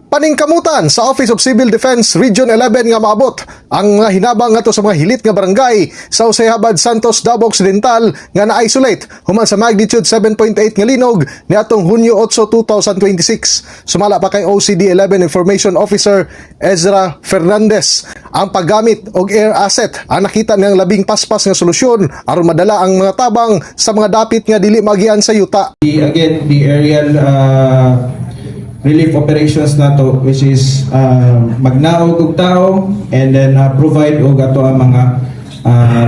Paningkamutan sa Office of Civil Defense Region 11 nga maabot ang mga hinabang ngadto sa mga hilit nga barangay sa Usayhabad, Santos, Davao Occidental nga na-isolate human sa magnitude 7.8 nga linog niadtong Hunyo 8, 2026. Sumala pa kay OCD 11 Information Officer Ezra Fernandez ang paggamit og air asset ang nakita niyang labing paspas nga solusyon aron madala ang mga tabang sa mga dapit nga dili magian sa yuta. The aerial relief operations nato, which is magnaog og tao and then provide og ato ang mga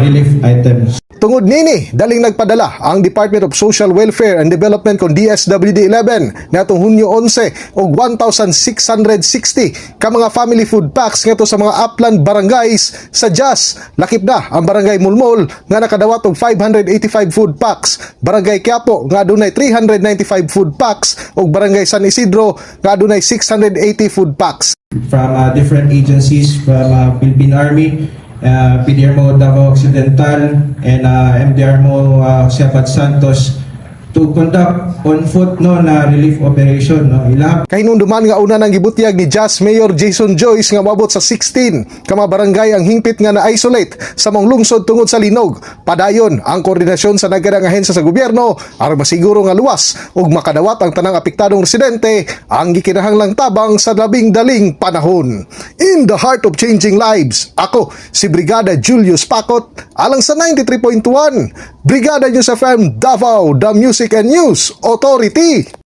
relief items. Tungod nini, daling nagpadala ang Department of Social Welfare and Development kon DSWD-11 natong Hunyo 11 og 1,660 ka mga family food packs ngadto sa mga upland barangays sa Jas. Lakip na ang Barangay Mulmol nga nakadawat og 585 food packs, Barangay Quiapo nga adunay 395 food packs ug Barangay San Isidro nga adunay 680 food packs. From different agencies, from Philippine Army, PDRMO Davao Occidental, and MDRMO Usayhabad, Santos, to conduct on foot na relief operation. Kahinumduman nga una nang gibutyag ni Jas Mayor Jason Joyce nga moabot sa 16 ka mga barangay ang hingpit nga na-isolate sa mga lungsod tungod sa linog. Padayon ang koordinasyon sa nagkarang ahensya sa gobyerno aron masiguro nga luwas ug makadawat ang tanang apektadong residente ang gikinahanglang tabang sa labing daling panahon. In the heart of changing lives, ako si Brigada Julius Pacot alang sa 93.1 Brigada News FM Davao, the Music and News Authority.